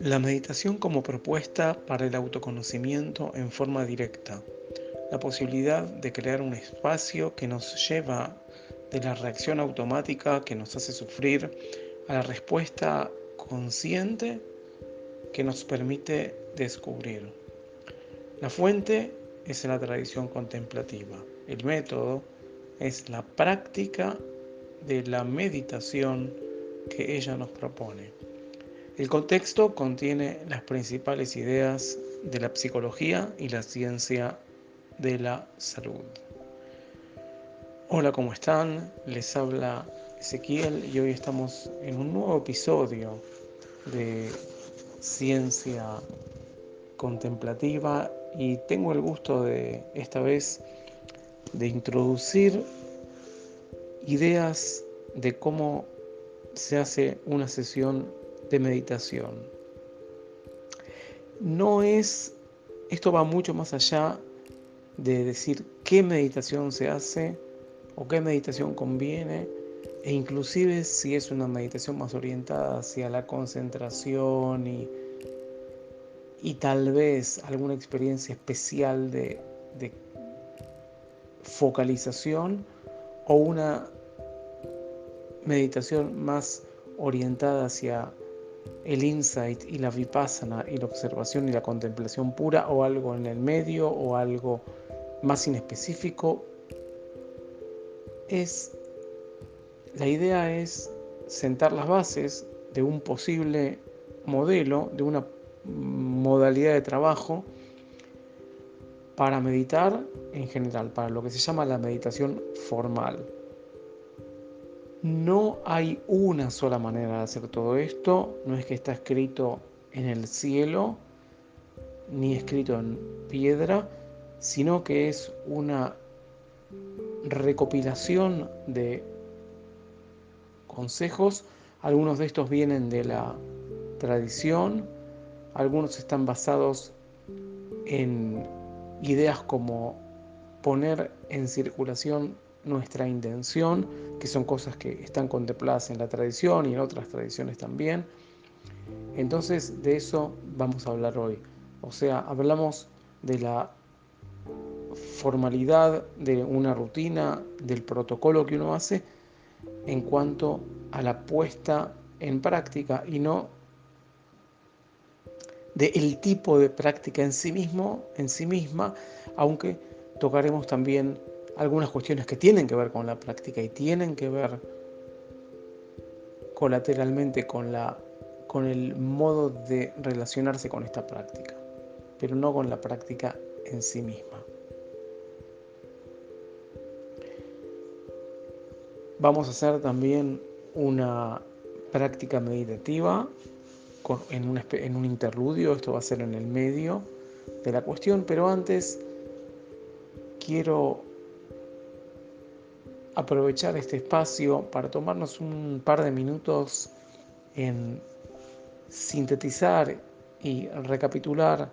La meditación como propuesta para el autoconocimiento en forma directa. La posibilidad de crear un espacio que nos lleva de la reacción automática que nos hace sufrir a la respuesta consciente que nos permite descubrir. La fuente es la tradición contemplativa. El método es la práctica de la meditación que ella nos propone. El contexto contiene las principales ideas de la psicología y la ciencia de la salud. Hola, ¿cómo están? Les habla Ezequiel y hoy estamos en un nuevo episodio de Ciencia Contemplativa y tengo el gusto de esta vez de introducir ideas de cómo se hace una sesión de meditación. Esto va mucho más allá de decir qué meditación se hace o qué meditación conviene, e inclusive si es una meditación más orientada hacia la concentración y tal vez alguna experiencia especial de focalización, o una meditación más orientada hacia el insight y la vipassana y la observación y la contemplación pura, o algo en el medio o algo más inespecífico. La idea es sentar las bases de un posible modelo, de una modalidad de trabajo para meditar en general, para lo que se llama la meditación formal. No hay una sola manera de hacer todo esto, no es que está escrito en el cielo ni escrito en piedra, sino que es una recopilación de consejos. Algunos de estos vienen de la tradición, algunos están basados en ideas como poner en circulación nuestra intención, que son cosas que están contempladas en la tradición y en otras tradiciones también. Entonces de eso vamos a hablar hoy. O sea, hablamos de la formalidad de una rutina, del protocolo que uno hace en cuanto a la puesta en práctica, y no del tipo de práctica en sí mismo, en sí misma, aunque tocaremos también algunas cuestiones que tienen que ver con la práctica y tienen que ver colateralmente con el modo de relacionarse con esta práctica, pero no con la práctica en sí misma. Vamos a hacer también una práctica meditativa en un interludio. Esto va a ser en el medio de la cuestión, pero antes quiero aprovechar este espacio para tomarnos un par de minutos en sintetizar y recapitular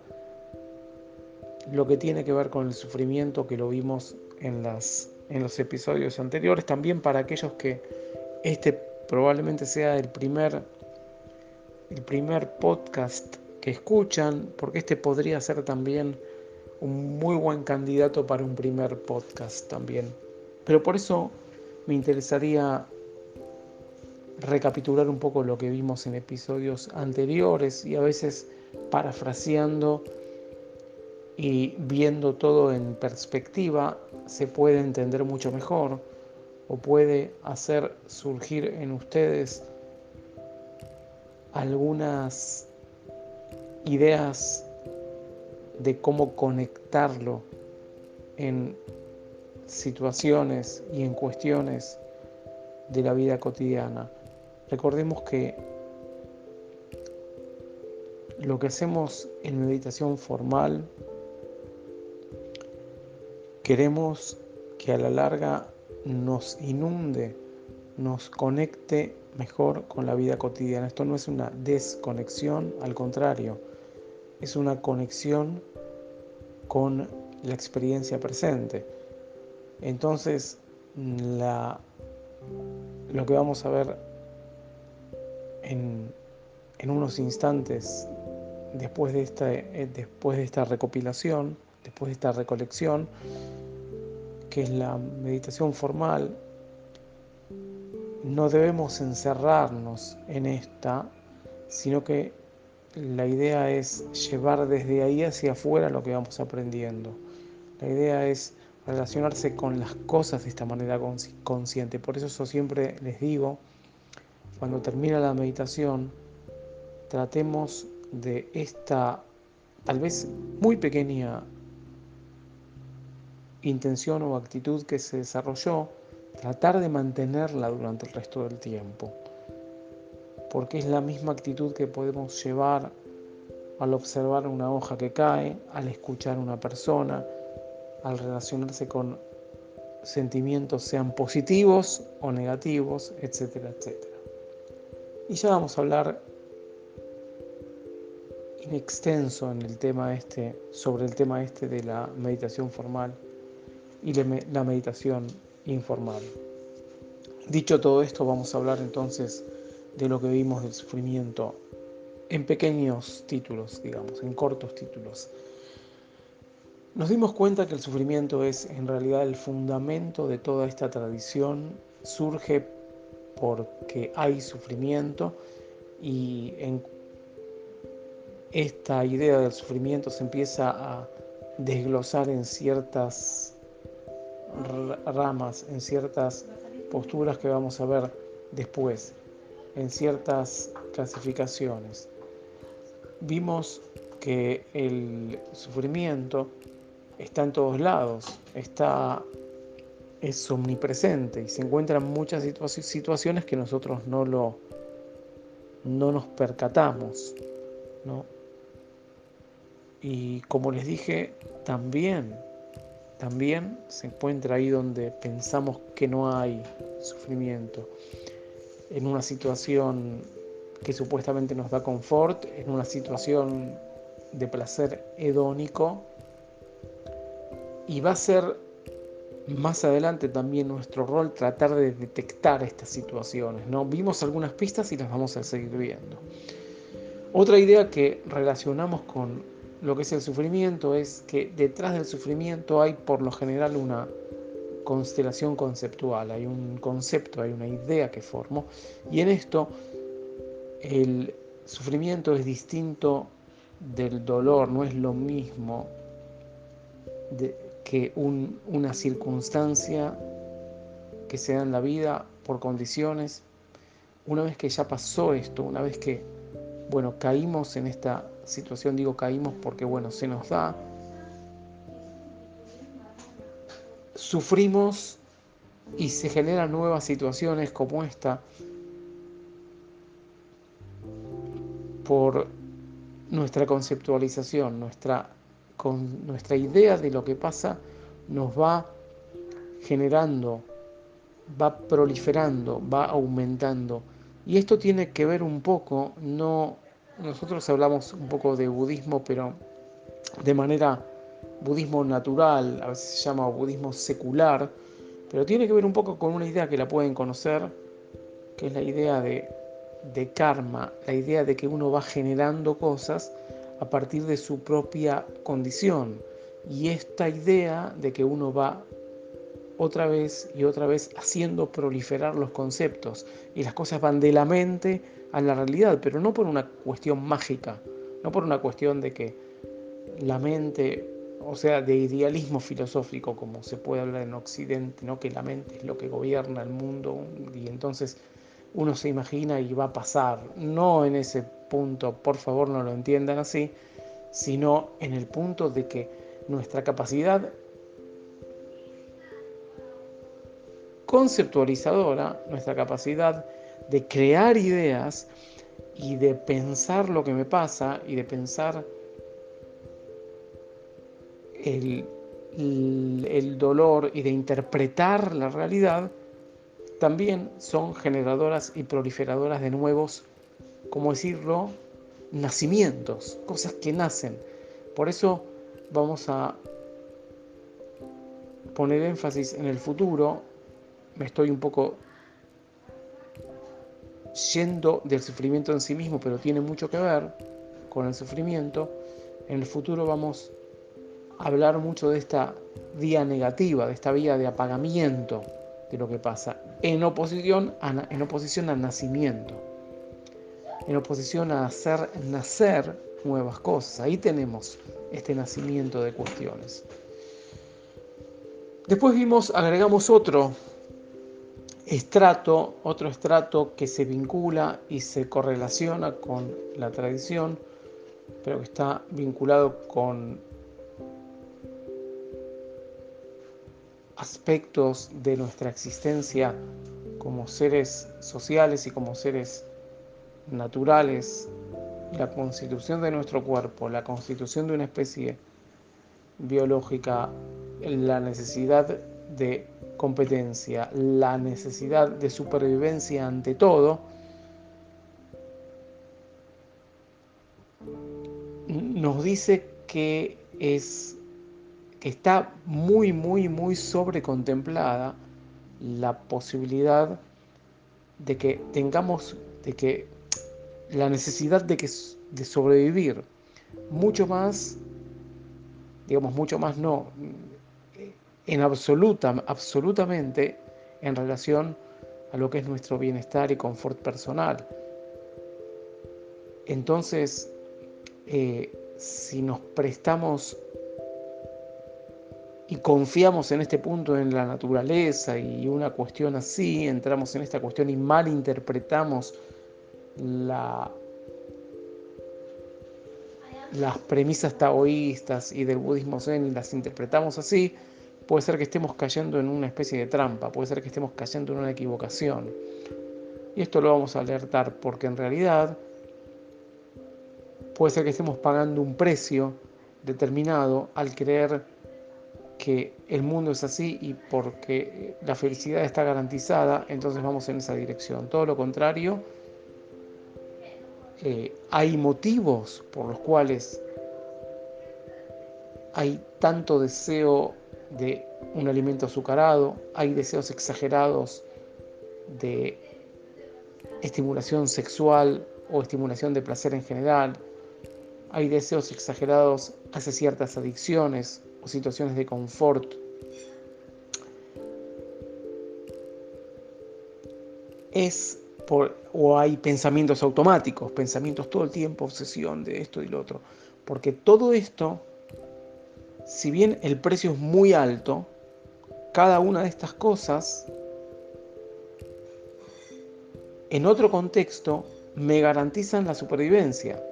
lo que tiene que ver con el sufrimiento, que lo vimos en los episodios anteriores. También para aquellos que este probablemente sea el primer podcast que escuchan, porque este podría ser también un muy buen candidato para un primer podcast también. Pero por eso me interesaría recapitular un poco lo que vimos en episodios anteriores, y a veces parafraseando y viendo todo en perspectiva se puede entender mucho mejor, o puede hacer surgir en ustedes algunas ideas de cómo conectarlo en situaciones y en cuestiones de la vida cotidiana. Recordemos que lo que hacemos en meditación formal, queremos que a la larga nos inunde, nos conecte mejor con la vida cotidiana. Esto no es una desconexión, al contrario, es una conexión con la experiencia presente. Entonces, lo que vamos a ver en en unos instantes después de esta recopilación, después de esta recolección, que es la meditación formal. No debemos encerrarnos en esta, sino que la idea es llevar desde ahí hacia afuera lo que vamos aprendiendo. La idea es relacionarse con las cosas de esta manera consciente. Por eso yo siempre les digo, cuando termina la meditación, tratemos de esta tal vez muy pequeña intención o actitud que se desarrolló, tratar de mantenerla durante el resto del tiempo, porque es la misma actitud que podemos llevar al observar una hoja que cae, al escuchar a una persona, al relacionarse con sentimientos sean positivos o negativos, etcétera, etcétera. Y ya vamos a hablar in extenso en el tema sobre el tema de la meditación formal y la meditación informal. Dicho todo esto, vamos a hablar entonces de lo que vimos del sufrimiento en pequeños títulos, digamos, en cortos títulos. Nos dimos cuenta que el sufrimiento es en realidad el fundamento de toda esta tradición, surge porque hay sufrimiento y en esta idea del sufrimiento se empieza a desglosar en ciertas ramas, en ciertas posturas que vamos a ver después, en ciertas clasificaciones. Vimos que el sufrimiento está en todos lados, es omnipresente y se encuentra en muchas situaciones que nosotros no nos percatamos, ¿no? Y como les dije, también se encuentra ahí donde pensamos que no hay sufrimiento, en una situación que supuestamente nos da confort, en una situación de placer hedónico, y va a ser más adelante también nuestro rol tratar de detectar estas situaciones, ¿no? Vimos algunas pistas y las vamos a seguir viendo. Otra idea que relacionamos con lo que es el sufrimiento es que detrás del sufrimiento hay por lo general una constelación conceptual, hay un concepto, hay una idea que formo, y en esto el sufrimiento es distinto del dolor, no es lo mismo que una circunstancia que se da en la vida por condiciones. Una vez que ya pasó esto, una vez que caímos en esta situación, digo caímos porque se nos da, sufrimos y se generan nuevas situaciones como esta por nuestra conceptualización, nuestra idea de lo que pasa nos va generando, va proliferando, va aumentando. Y esto tiene que ver un poco, nosotros hablamos un poco de budismo, pero de manera budismo natural, a veces se llama budismo secular, pero tiene que ver un poco con una idea que la pueden conocer, que es la idea de karma, la idea de que uno va generando cosas a partir de su propia condición. Y esta idea de que uno va otra vez y otra vez haciendo proliferar los conceptos y las cosas van de la mente a la realidad, pero no por una cuestión mágica, no por una cuestión de que la mente, o sea, de idealismo filosófico, como se puede hablar en Occidente, ¿no? Que la mente es lo que gobierna el mundo y entonces uno se imagina y va a pasar. No en ese punto, por favor no lo entiendan así, sino en el punto de que nuestra capacidad conceptualizadora, nuestra capacidad de crear ideas y de pensar lo que me pasa y de pensar el dolor y de interpretar la realidad, también son generadoras y proliferadoras de nuevos, ¿cómo decirlo?, nacimientos, cosas que nacen. Por eso vamos a poner énfasis en el futuro. Me estoy un poco yendo del sufrimiento en sí mismo, pero tiene mucho que ver con el sufrimiento, en el futuro vamos a hablar mucho de esta vía negativa, de esta vía de apagamiento de lo que pasa, en oposición al nacimiento, en oposición a hacer nacer nuevas cosas. Ahí tenemos este nacimiento de cuestiones. Después agregamos otro estrato que se vincula y se correlaciona con la tradición, pero que está vinculado con aspectos de nuestra existencia como seres sociales y como seres naturales, la constitución de nuestro cuerpo, la constitución de una especie biológica, la necesidad de competencia, la necesidad de supervivencia ante todo, nos dice que está muy, muy, muy sobrecontemplada la posibilidad de que tengamos, de que la necesidad de sobrevivir, mucho más, digamos, mucho más no, absolutamente en relación a lo que es nuestro bienestar y confort personal. Entonces, si nos prestamos y confiamos en este punto en la naturaleza y una cuestión así, entramos en esta cuestión y malinterpretamos las premisas taoístas y del budismo zen y las interpretamos así, puede ser que estemos cayendo en una especie de trampa, puede ser que estemos cayendo en una equivocación. Y esto lo vamos a alertar porque en realidad puede ser que estemos pagando un precio determinado al creer que el mundo es así y porque la felicidad está garantizada, entonces vamos en esa dirección. Todo lo contrario, hay motivos por los cuales hay tanto deseo de un alimento azucarado, hay deseos exagerados de estimulación sexual o estimulación de placer en general, hay deseos exagerados hacia ciertas adicciones o situaciones de confort. O hay pensamientos automáticos, pensamientos todo el tiempo, obsesión de esto y lo otro. Porque todo esto, si bien el precio es muy alto, cada una de estas cosas, en otro contexto, me garantizan la supervivencia.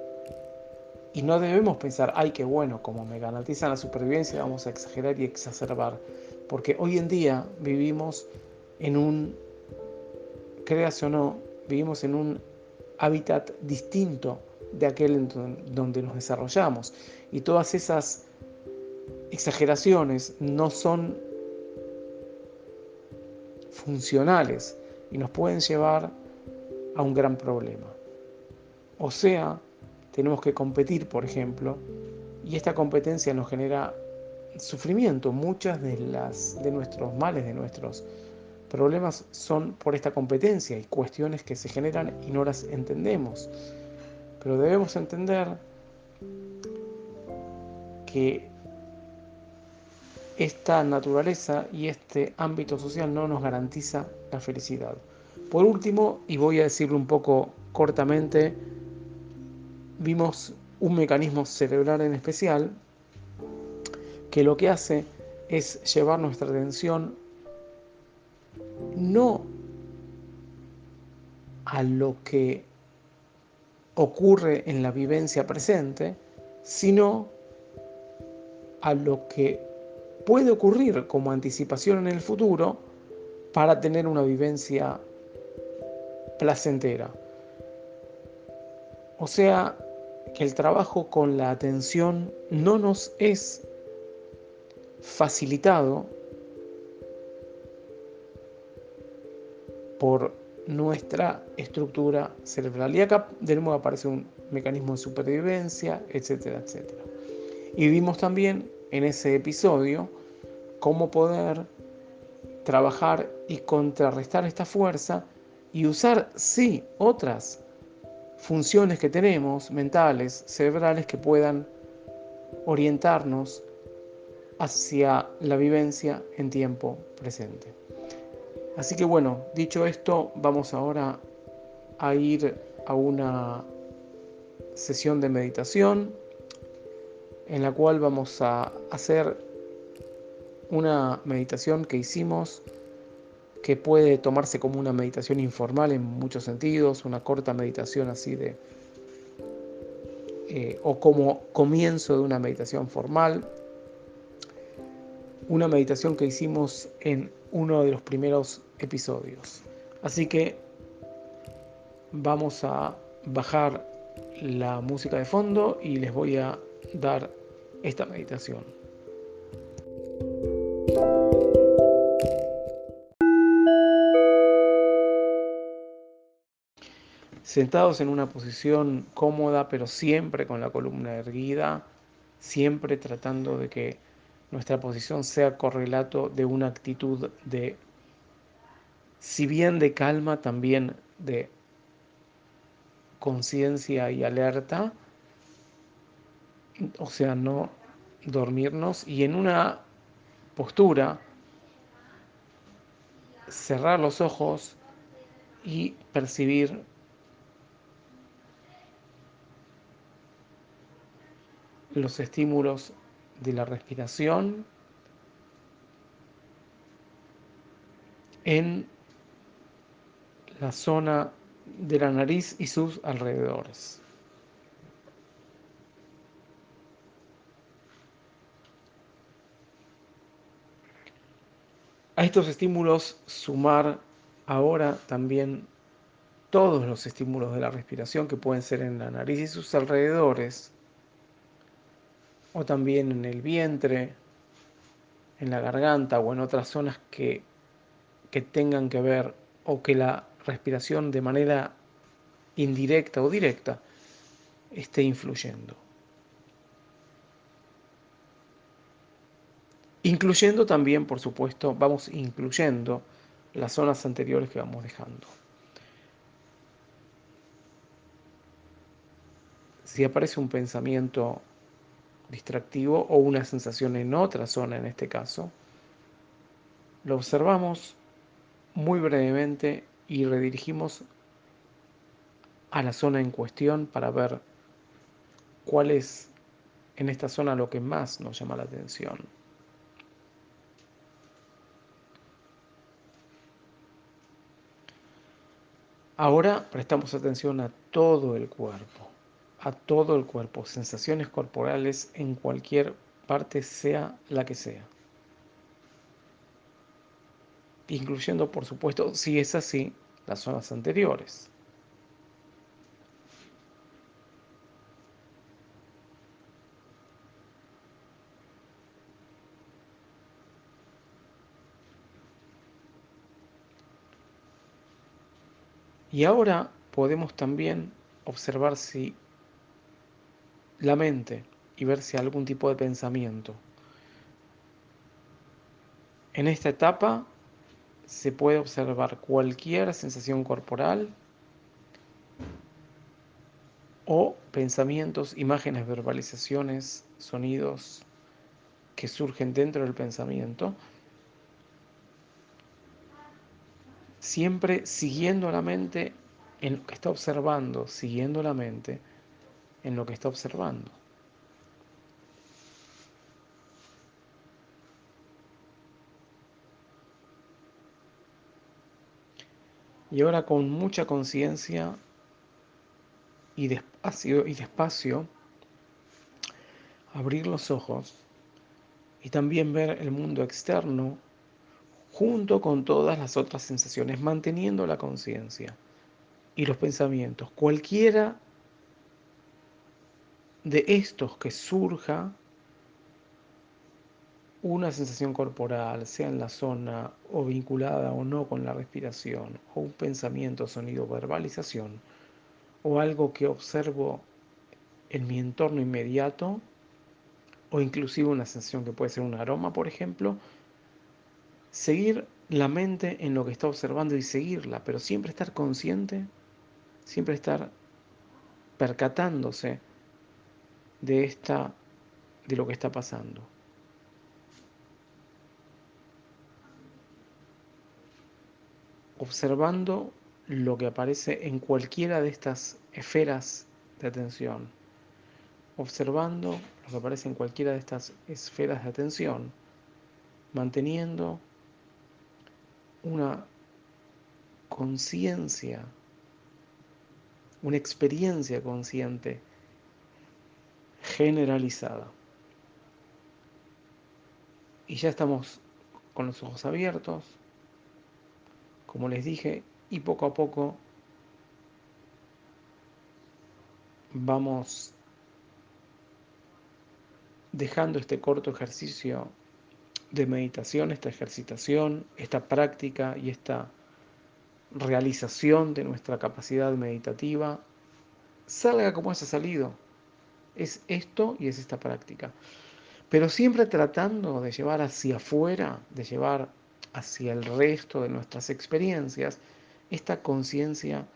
Y no debemos pensar, ay, qué bueno, como me garantizan la supervivencia, vamos a exagerar y exacerbar. Porque hoy en día vivimos creas o no, vivimos en un hábitat distinto de aquel en donde nos desarrollamos. Y todas esas exageraciones no son funcionales y nos pueden llevar a un gran problema. O sea, tenemos que competir, por ejemplo, y esta competencia nos genera sufrimiento. Muchas de nuestros males, de nuestros problemas son por esta competencia y cuestiones que se generan y no las entendemos. Pero debemos entender que esta naturaleza y este ámbito social no nos garantiza la felicidad. Por último, y voy a decirlo un poco cortamente, vimos un mecanismo cerebral en especial que lo que hace es llevar nuestra atención no a lo que ocurre en la vivencia presente, sino a lo que puede ocurrir como anticipación en el futuro para tener una vivencia placentera. O sea, que el trabajo con la atención no nos es facilitado por nuestra estructura cerebral. Y acá de nuevo aparece un mecanismo de supervivencia, etcétera, etcétera. Y vimos también en ese episodio cómo poder trabajar y contrarrestar esta fuerza y usar, sí, otras funciones que tenemos, mentales, cerebrales, que puedan orientarnos hacia la vivencia en tiempo presente. Así que bueno, dicho esto, vamos ahora a ir a una sesión de meditación en la cual vamos a hacer una meditación que hicimos, que puede tomarse como una meditación informal en muchos sentidos, una corta meditación así o como comienzo de una meditación formal, una meditación que hicimos en uno de los primeros episodios. Así que vamos a bajar la música de fondo y les voy a dar esta meditación. Sentados en una posición cómoda, pero siempre con la columna erguida, siempre tratando de que nuestra posición sea correlato de una actitud de, si bien de calma, también de conciencia y alerta, o sea, no dormirnos, y en una postura cerrar los ojos y percibir los estímulos de la respiración en la zona de la nariz y sus alrededores. A estos estímulos sumar ahora también todos los estímulos de la respiración, que pueden ser en la nariz y sus alrededores, o también en el vientre, en la garganta o en otras zonas que tengan que ver, o que la respiración de manera indirecta o directa esté influyendo. Incluyendo también, por supuesto, vamos incluyendo las zonas anteriores que vamos dejando. Si aparece un pensamiento distractivo o una sensación en otra zona, en este caso, lo observamos muy brevemente y redirigimos a la zona en cuestión para ver cuál es en esta zona lo que más nos llama la atención. Ahora prestamos atención a todo el cuerpo, sensaciones corporales en cualquier parte, sea la que sea, incluyendo, por supuesto, si es así, las zonas anteriores. Y ahora podemos también observar si la mente y ver si hay algún tipo de pensamiento. En esta etapa se puede observar cualquier sensación corporal o pensamientos, imágenes, verbalizaciones, sonidos que surgen dentro del pensamiento, siempre siguiendo la mente en lo que está observando, siguiendo la mente en lo que está observando. Y ahora con mucha conciencia y despacio, abrir los ojos y también ver el mundo externo junto con todas las otras sensaciones, manteniendo la conciencia y los pensamientos. Cualquiera de estos que surja una sensación corporal, sea en la zona o vinculada o no con la respiración, o un pensamiento, sonido, verbalización, o algo que observo en mi entorno inmediato, o inclusive una sensación que puede ser un aroma, por ejemplo, seguir la mente en lo que está observando y seguirla, pero siempre estar consciente, siempre estar percatándose de lo que está pasando. Observando lo que aparece en cualquiera de estas esferas de atención. Observando lo que aparece en cualquiera de estas esferas de atención, manteniendo una conciencia, una experiencia consciente generalizada. Y ya estamos con los ojos abiertos, como les dije, y poco a poco vamos dejando este corto ejercicio de meditación, esta ejercitación, esta práctica y esta realización de nuestra capacidad meditativa, salga como haya salido. Es esto y es esta práctica. Pero siempre tratando de llevar hacia afuera, de llevar hacia el resto de nuestras experiencias, esta conciencia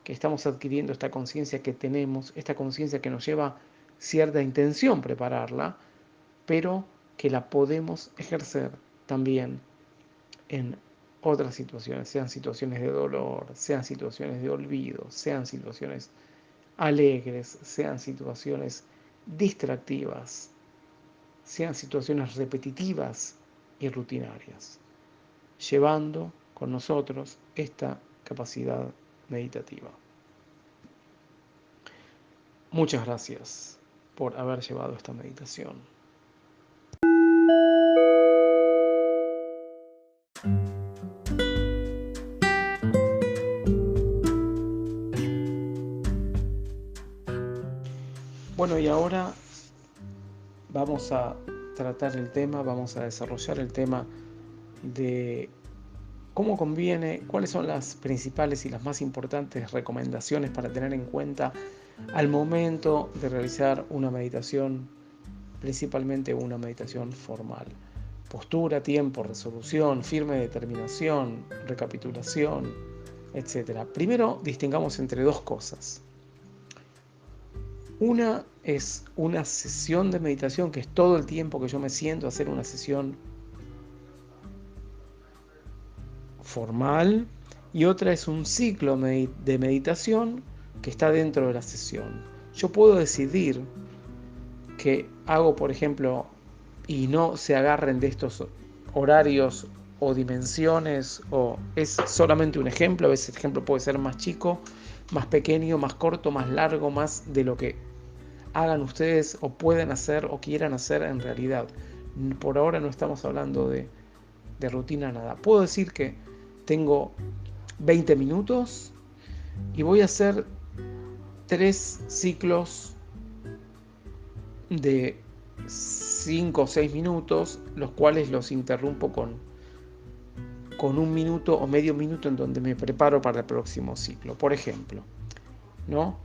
que estamos adquiriendo, esta conciencia que tenemos, esta conciencia que nos lleva cierta intención prepararla, pero que la podemos ejercer también en otras situaciones, sean situaciones de dolor, sean situaciones de olvido, sean situaciones alegres, sean situaciones distractivas, sean situaciones repetitivas y rutinarias, llevando con nosotros esta capacidad meditativa. Muchas gracias por haber llevado esta meditación. Bueno, y ahora vamos a tratar el tema, vamos a desarrollar el tema de cómo conviene, cuáles son las principales y las más importantes recomendaciones para tener en cuenta al momento de realizar una meditación, principalmente una meditación formal. Postura, tiempo, resolución, firme determinación, recapitulación, etc. Primero distingamos entre dos cosas. Una es una sesión de meditación, que es todo el tiempo que yo me siento a hacer una sesión formal, y otra es un ciclo de meditación que está dentro de la sesión. Yo puedo decidir que hago, por ejemplo, y no se agarren de estos horarios o dimensiones, o es solamente un ejemplo, a veces el ejemplo puede ser más chico, más pequeño, más corto, más largo, más de lo que hagan ustedes o pueden hacer o quieran hacer en realidad. Por ahora no estamos hablando de rutina, nada. Puedo decir que tengo 20 minutos y voy a hacer 3 ciclos de 5 o 6 minutos, los cuales los interrumpo con 1 minuto o medio minuto en donde me preparo para el próximo ciclo, por ejemplo, ¿no?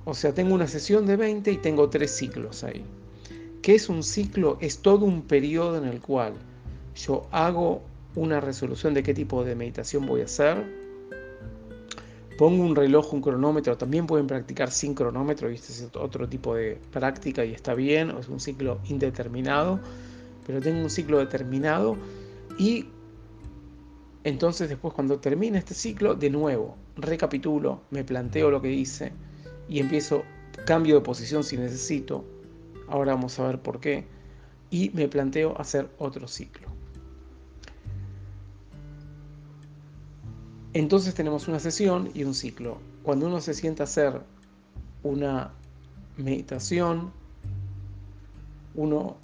O sea, tengo una sesión de 20 y tengo 3 ciclos ahí. ¿Qué es un ciclo? Es todo un periodo en el cual yo hago una resolución de qué tipo de meditación voy a hacer, pongo un reloj, un cronómetro, también pueden practicar sin cronómetro, y este es otro tipo de práctica y está bien, es un ciclo indeterminado, pero tengo un ciclo determinado, y entonces después, cuando termine este ciclo, de nuevo recapitulo, me planteo lo que hice y empiezo, cambio de posición si necesito, ahora vamos a ver por qué, y me planteo hacer otro ciclo. Entonces tenemos una sesión y un ciclo. Cuando uno se sienta a hacer una meditación, uno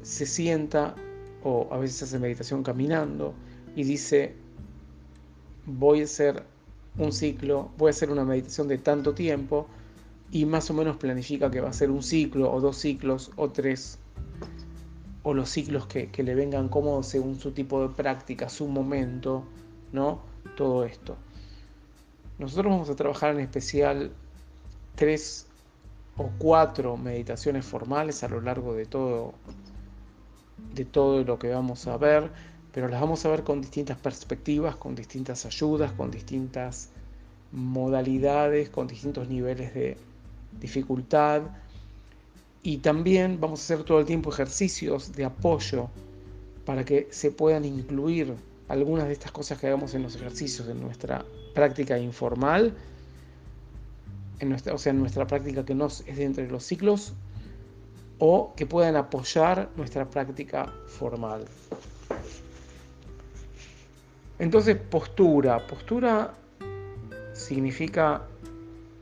se sienta, o a veces hace meditación caminando, y dice: voy a hacer un ciclo, voy a hacer una meditación de tanto tiempo, y más o menos planifica que va a ser un ciclo, o 2 ciclos, o 3, o los ciclos que le vengan cómodos según su tipo de práctica, su momento, ¿no? Todo esto. Nosotros vamos a trabajar en especial 3 o 4 meditaciones formales a lo largo de todo lo que vamos a ver. pero las vamos a ver con distintas perspectivas, con distintas ayudas, con distintas modalidades, con distintos niveles de dificultad. Y también vamos a hacer todo el tiempo ejercicios de apoyo para que se puedan incluir algunas de estas cosas que hagamos en los ejercicios, en nuestra práctica informal, en nuestra práctica que no es de entre los ciclos, o que puedan apoyar nuestra práctica formal. Entonces, postura. Postura significa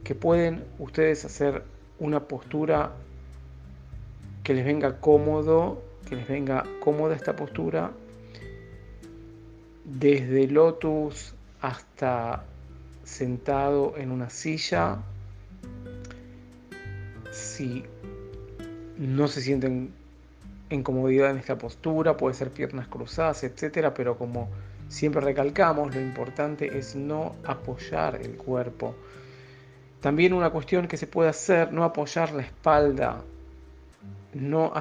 que pueden ustedes hacer una postura que les venga cómodo, que les venga cómoda esta postura, desde lotus hasta sentado en una silla. Si no se sienten en comodidad en esta postura, puede ser piernas cruzadas, etcétera, pero como siempre recalcamos, lo importante es no apoyar el cuerpo. También una cuestión que se puede hacer, no apoyar la espalda, no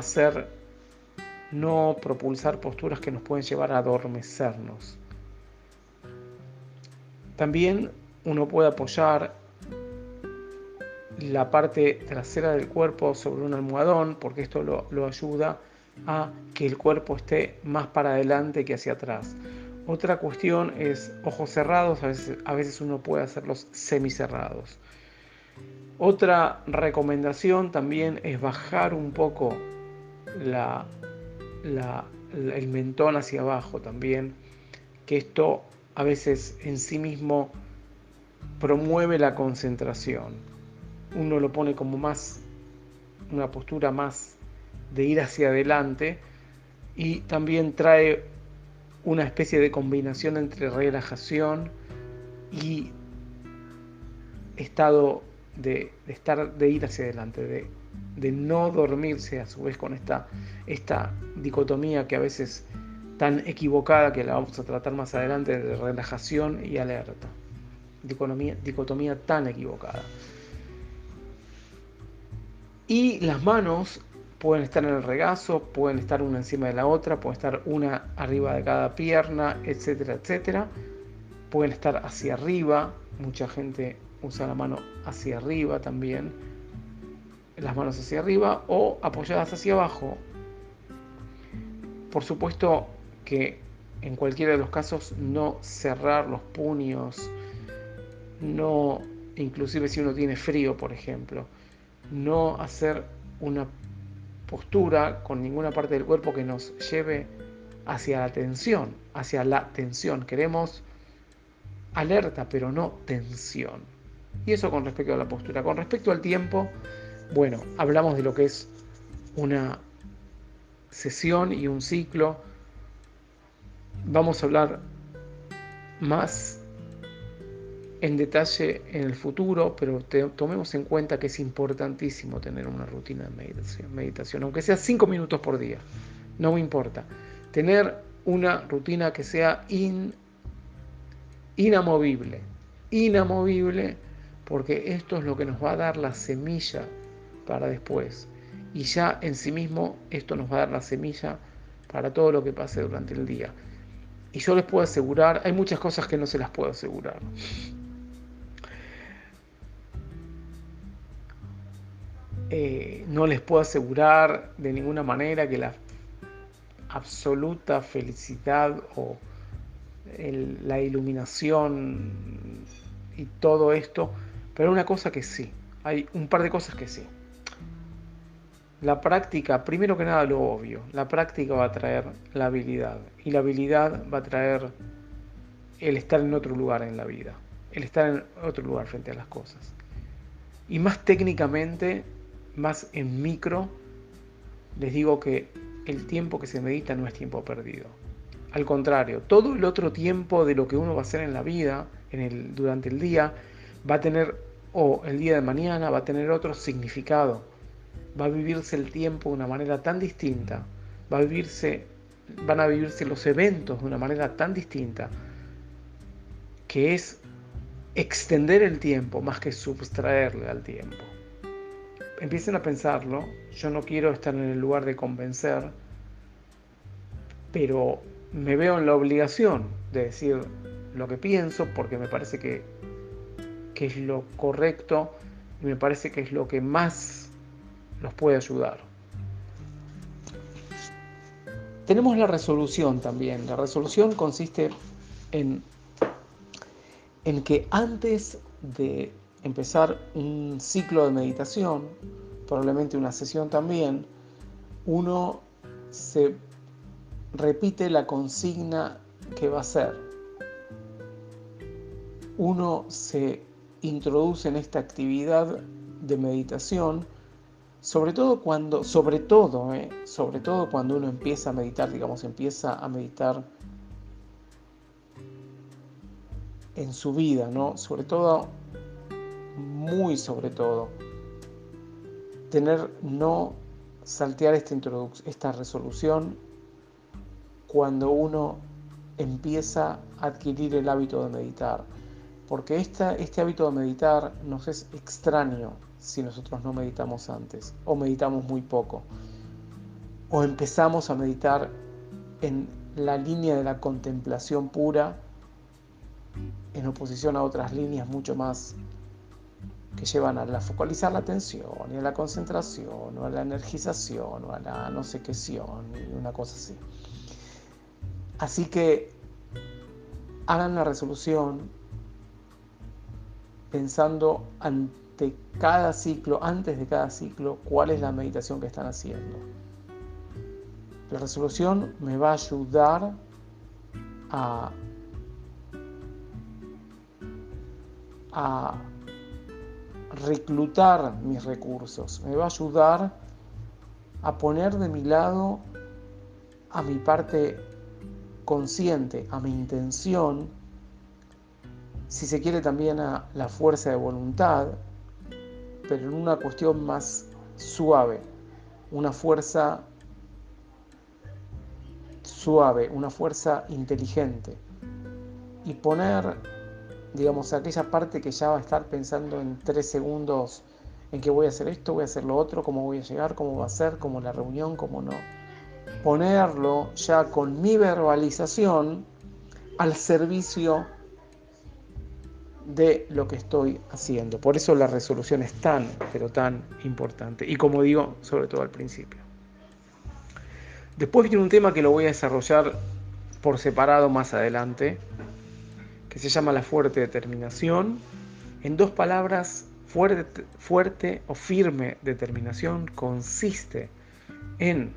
propulsar posturas que nos pueden llevar a adormecernos. También uno puede apoyar la parte trasera del cuerpo sobre un almohadón, porque esto lo ayuda a que el cuerpo esté más para adelante que hacia atrás. Otra cuestión es ojos cerrados, a veces uno puede hacerlos semicerrados. Otra recomendación también es bajar un poco el mentón hacia abajo también, que esto a veces en sí mismo promueve la concentración. Uno lo pone como más, una postura más de ir hacia adelante, y también trae una especie de combinación entre relajación y estado de ir hacia adelante, de no dormirse a su vez con esta dicotomía que a veces tan equivocada, que la vamos a tratar más adelante, de relajación y alerta. Dicotomía tan equivocada. Y las manos pueden estar en el regazo, pueden estar una encima de la otra, pueden estar una arriba de cada pierna, etcétera, etcétera. Pueden estar hacia arriba, mucha gente usa la mano hacia arriba también, las manos hacia arriba o apoyadas hacia abajo. Por supuesto que en cualquiera de los casos no cerrar los puños, no, inclusive si uno tiene frío, por ejemplo, no hacer una postura con ninguna parte del cuerpo que nos lleve hacia la tensión. Queremos alerta, pero no tensión. Y eso con respecto a la postura. Con respecto al tiempo, bueno, hablamos de lo que es una sesión y un ciclo. Vamos a hablar más en detalle en el futuro, pero tomemos en cuenta que es importantísimo tener una rutina de meditación, aunque sea 5 minutos por día, no me importa. Tener una rutina que sea inamovible, porque esto es lo que nos va a dar la semilla para después. Y ya en sí mismo esto nos va a dar la semilla para todo lo que pase durante el día. Y yo les puedo asegurar, hay muchas cosas que no se las puedo asegurar. No les puedo asegurar de ninguna manera que la absoluta felicidad o la iluminación y todo esto, pero una cosa que sí, hay un par de cosas que sí. La práctica, primero que nada lo obvio, la práctica va a traer la habilidad, y la habilidad va a traer el estar en otro lugar en la vida, el estar en otro lugar frente a las cosas. Y más técnicamente, más en micro, les digo que el tiempo que se medita no es tiempo perdido. Al contrario, todo el otro tiempo de lo que uno va a hacer en la vida, durante el día, va a tener, o el día de mañana, va a tener otro significado. Va a vivirse el tiempo de una manera tan distinta, van a vivirse los eventos de una manera tan distinta, que es extender el tiempo más que sustraerle al tiempo. Empiecen a pensarlo. Yo no quiero estar en el lugar de convencer, pero me veo en la obligación de decir lo que pienso porque me parece que es lo correcto y me parece que es lo que más los puede ayudar. Tenemos la resolución también. La resolución consiste en que antes de empezar un ciclo de meditación, probablemente una sesión también, uno se repite la consigna que va a hacer. Uno se introduce en esta actividad de meditación, sobre todo cuando uno empieza a meditar, empieza a meditar en su vida, ¿no? Sobre todo, no saltear esta resolución cuando uno empieza a adquirir el hábito de meditar, porque este hábito de meditar nos es extraño si nosotros no meditamos antes, o meditamos muy poco, o empezamos a meditar en la línea de la contemplación pura, en oposición a otras líneas mucho más que llevan a focalizar la atención, y a la concentración, o a la energización, o a la no sé qué ción, y una cosa así. Así que hagan la resolución pensando antes de cada ciclo, cuál es la meditación que están haciendo. La resolución me va a ayudar a reclutar mis recursos, me va a ayudar a poner de mi lado a mi parte consciente, a mi intención, si se quiere también a la fuerza de voluntad, pero en una cuestión más suave, una fuerza inteligente, y poner, aquella parte que ya va a estar pensando en 3 segundos en que voy a hacer esto, voy a hacer lo otro, cómo voy a llegar, cómo va a ser, cómo la reunión, cómo no. Ponerlo ya con mi verbalización al servicio de lo que estoy haciendo. Por eso la resolución es pero tan importante. Y como digo, sobre todo al principio. Después viene un tema que lo voy a desarrollar por separado más adelante, que se llama la fuerte determinación. En 2 palabras, fuerte o firme determinación consiste en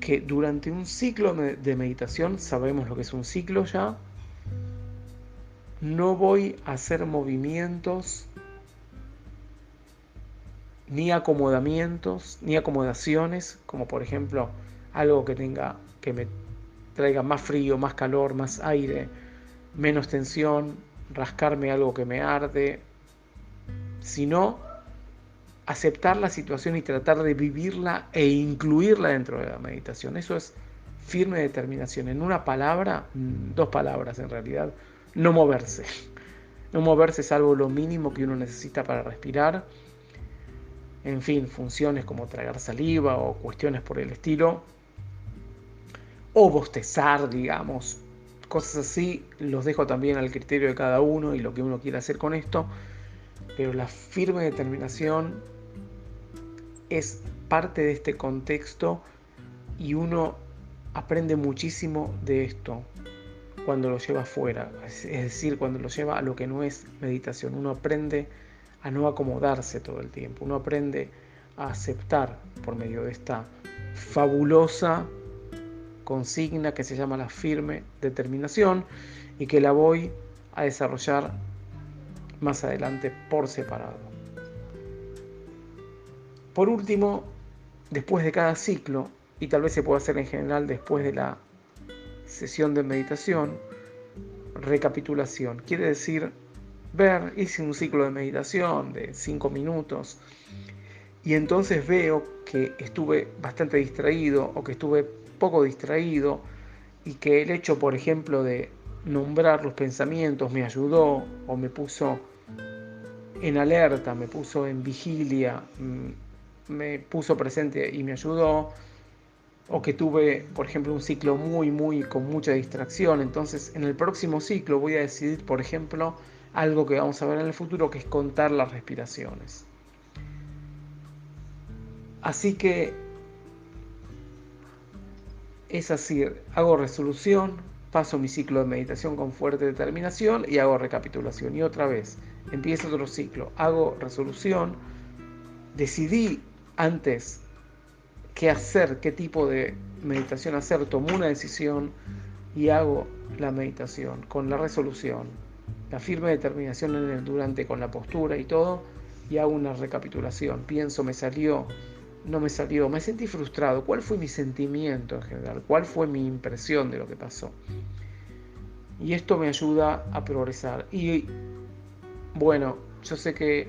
que durante un ciclo de meditación, sabemos lo que es un ciclo ya, no voy a hacer movimientos, ni acomodamientos, ni acomodaciones, como por ejemplo algo que me traiga más frío, más calor, más aire, menos tensión, rascarme algo que me arde, sino aceptar la situación y tratar de vivirla e incluirla dentro de la meditación. Eso es firme determinación. En una palabra, 2 palabras en realidad, no moverse. No moverse es algo lo mínimo que uno necesita para respirar. En fin, funciones como tragar saliva o cuestiones por el estilo. O bostezar, cosas así, los dejo también al criterio de cada uno y lo que uno quiera hacer con esto, pero la firme determinación es parte de este contexto y uno aprende muchísimo de esto cuando lo lleva afuera, es decir, cuando lo lleva a lo que no es meditación. Uno aprende a no acomodarse todo el tiempo, uno aprende a aceptar por medio de esta fabulosa consigna que se llama la firme determinación y que la voy a desarrollar más adelante por separado. Por último, después de cada ciclo, y tal vez se pueda hacer en general después de la sesión de meditación, recapitulación. Quiere decir, hice un ciclo de meditación de 5 minutos y entonces veo que estuve bastante distraído o que estuve poco distraído y que el hecho, por ejemplo, de nombrar los pensamientos me ayudó o me puso en alerta, me puso en vigilia, me puso presente y me ayudó. o que tuve, por ejemplo, un ciclo con mucha distracción. Entonces, en el próximo ciclo voy a decidir, por ejemplo, algo que vamos a ver en el futuro, que es contar las respiraciones. Así que es así, hago resolución, paso mi ciclo de meditación con fuerte determinación y hago recapitulación. Y otra vez, empieza otro ciclo, hago resolución, decidí antes qué hacer, qué tipo de meditación hacer, tomo una decisión y hago la meditación con la resolución, la firme determinación en el durante, con la postura y todo, y hago una recapitulación. Pienso, me salió, no me salió, me sentí frustrado, cuál fue mi sentimiento en general, cuál fue mi impresión de lo que pasó. Y esto me ayuda a progresar. Y bueno, yo sé que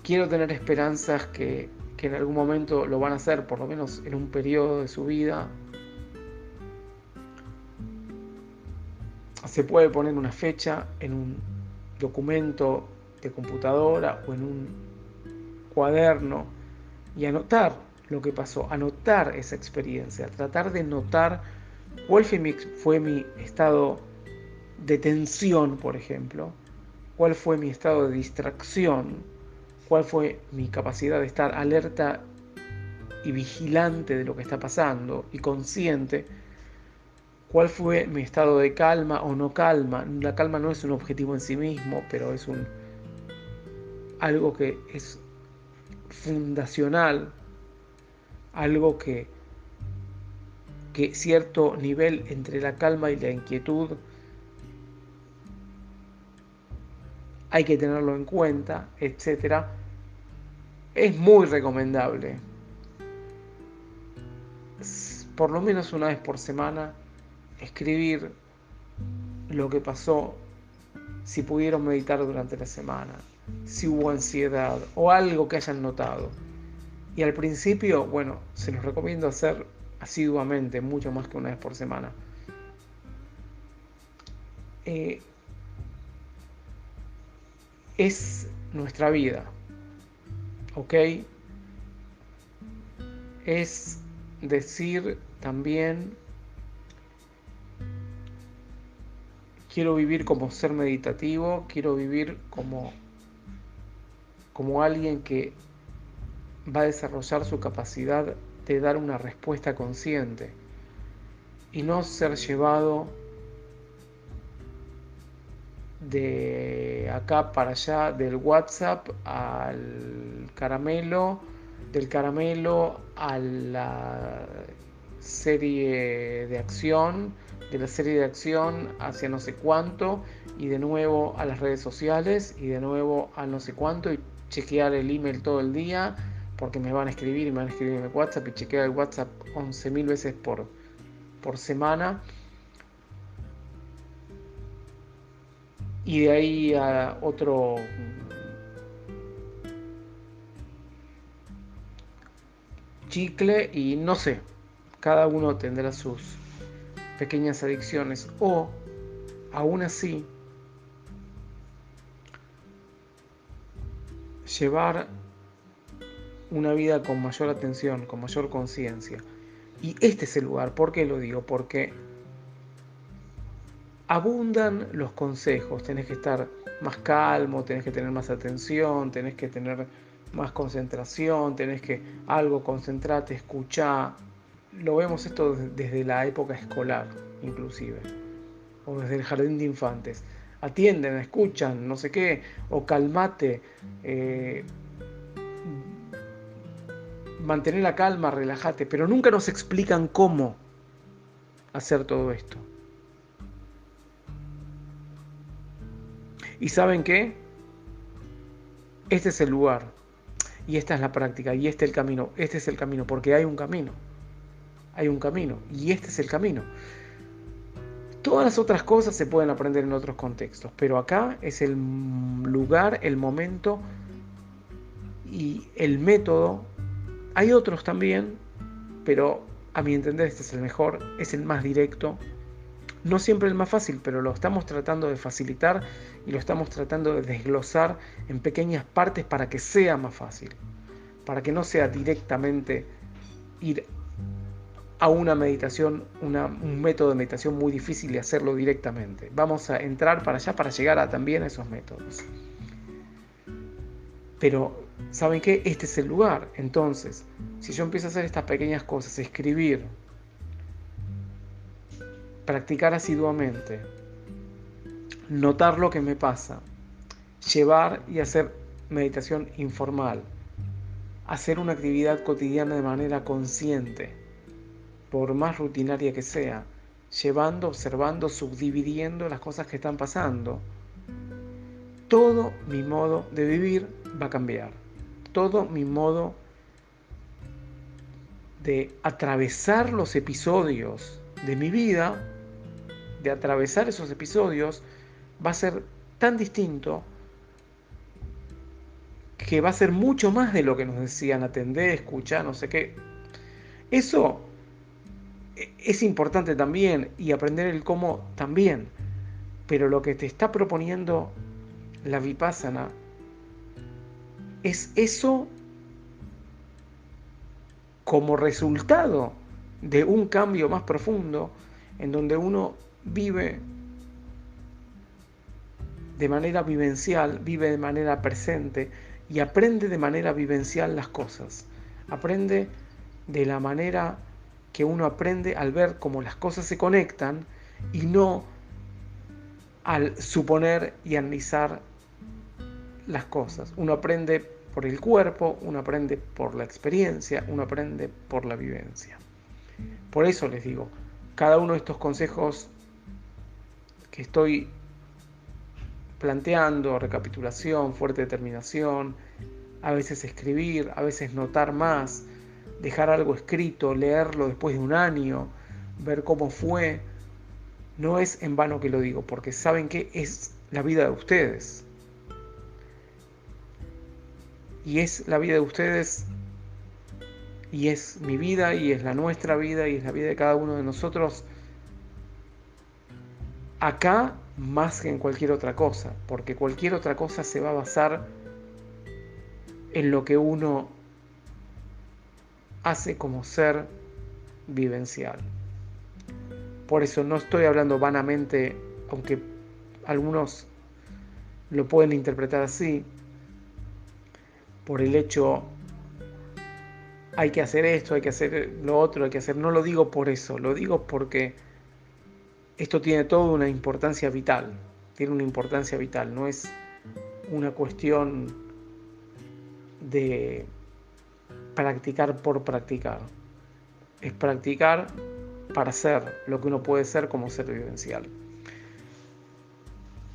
quiero tener esperanzas que en algún momento lo van a hacer, por lo menos en un periodo de su vida. Se puede poner una fecha en un documento de computadora o en un cuaderno y anotar lo que pasó, anotar esa experiencia, tratar de notar cuál fue mi estado de tensión, por ejemplo, cuál fue mi estado de distracción, cuál fue mi capacidad de estar alerta y vigilante de lo que está pasando y consciente, cuál fue mi estado de calma o no calma. La calma no es un objetivo en sí mismo, pero es algo que es fundacional, algo que cierto nivel entre la calma y la inquietud hay que tenerlo en cuenta, etcétera. Es muy recomendable, por lo menos una vez por semana, escribir lo que pasó, si pudieron meditar durante la semana, si hubo ansiedad o algo que hayan notado. Y al principio, bueno, se los recomiendo hacer asiduamente, mucho más que una vez por semana. Es nuestra vida, ¿ok? Es decir también, quiero vivir como ser meditativo, quiero vivir como alguien que va a desarrollar su capacidad de dar una respuesta consciente y no ser llevado de acá para allá, del WhatsApp al caramelo, del caramelo a la serie de acción, de la serie de acción hacia no sé cuánto, y de nuevo a las redes sociales, y de nuevo a no sé cuánto, y chequear el email todo el día, porque me van a escribir y me van a escribir en el WhatsApp, y chequear el WhatsApp 11.000 veces por semana. Y de ahí a otro chicle y no sé, cada uno tendrá sus pequeñas adicciones, o aún así llevar una vida con mayor atención, con mayor conciencia. Y este es el lugar. ¿Por qué lo digo? Porque abundan los consejos. Tenés que estar más calmo, tenés que tener más atención, tenés que tener más concentración, tenés que algo, concentrate, escuchá. Lo vemos esto desde la época escolar, inclusive, o desde el jardín de infantes. Atienden, escuchan, no sé qué, o calmate, mantener la calma, relájate, pero nunca nos explican cómo hacer todo esto. ¿Y saben qué? Este es el lugar, y esta es la práctica, y este es el camino. Este es el camino, porque hay un camino. Hay un camino, y este es el camino. Todas las otras cosas se pueden aprender en otros contextos, pero acá es el lugar, el momento y el método. Hay otros también, pero a mi entender este es el mejor, es el más directo. No siempre el más fácil, pero lo estamos tratando de facilitar y lo estamos tratando de desglosar en pequeñas partes para que sea más fácil, para que no sea directamente ir a una meditación, un método de meditación muy difícil de hacerlo directamente. Vamos a entrar para allá para llegar también a esos métodos. Pero, ¿saben qué? Este es el lugar. Entonces, si yo empiezo a hacer estas pequeñas cosas, escribir, practicar asiduamente, notar lo que me pasa, llevar y hacer meditación informal, hacer una actividad cotidiana de manera consciente, por más rutinaria que sea, llevando, observando, subdividiendo las cosas que están pasando, todo mi modo de vivir va a cambiar. Todo mi modo de atravesar los episodios de mi vida, de atravesar esos episodios, va a ser tan distinto que va a ser mucho más de lo que nos decían, atender, escuchar, no sé qué. Eso es importante también, y aprender el cómo también, pero lo que te está proponiendo la Vipassana es eso como resultado de un cambio más profundo en donde uno vive de manera vivencial, vive de manera presente y aprende de manera vivencial las cosas. Aprende de la manera que uno aprende al ver cómo las cosas se conectan y no al suponer y analizar las cosas. Uno aprende por el cuerpo, uno aprende por la experiencia, uno aprende por la vivencia. Por eso les digo, cada uno de estos consejos que estoy planteando, recapitulación, fuerte determinación, a veces escribir, a veces notar más, dejar algo escrito, leerlo después de un año, ver cómo fue, no es en vano que lo digo, porque saben que es la vida de ustedes. Y es la vida de ustedes, y es mi vida, y es la nuestra vida, y es la vida de cada uno de nosotros, acá más que en cualquier otra cosa, porque cualquier otra cosa se va a basar en lo que uno hace como ser vivencial. Por eso no estoy hablando vanamente, aunque algunos lo pueden interpretar así, por el hecho hay que hacer esto, hay que hacer lo otro, hay que hacer. No lo digo por eso, lo digo porque esto tiene toda una importancia vital. Tiene una importancia vital, no es una cuestión de practicar por practicar. Es practicar para ser lo que uno puede ser como ser vivencial.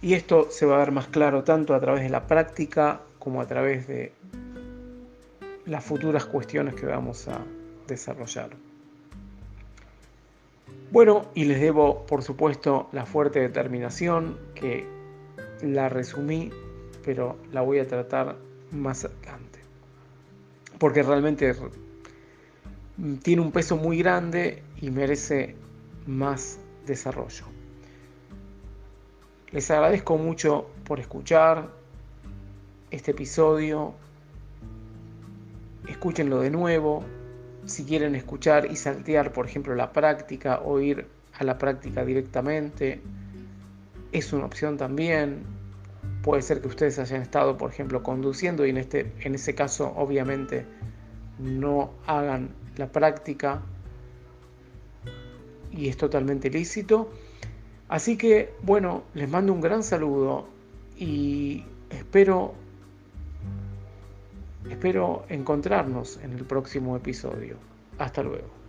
Y esto se va a ver más claro tanto a través de la práctica como a través de las futuras cuestiones que vamos a desarrollar. Bueno, y les debo, por supuesto, la fuerte determinación, que la resumí, pero la voy a tratar más adelante. Porque realmente tiene un peso muy grande y merece más desarrollo. Les agradezco mucho por escuchar este episodio. Escúchenlo de nuevo. Si quieren escuchar y saltear, por ejemplo, la práctica o ir a la práctica directamente, es una opción también. Puede ser que ustedes hayan estado, por ejemplo, conduciendo y en ese caso, obviamente, no hagan la práctica y es totalmente lícito. Así que, bueno, les mando un gran saludo y espero encontrarnos en el próximo episodio. Hasta luego.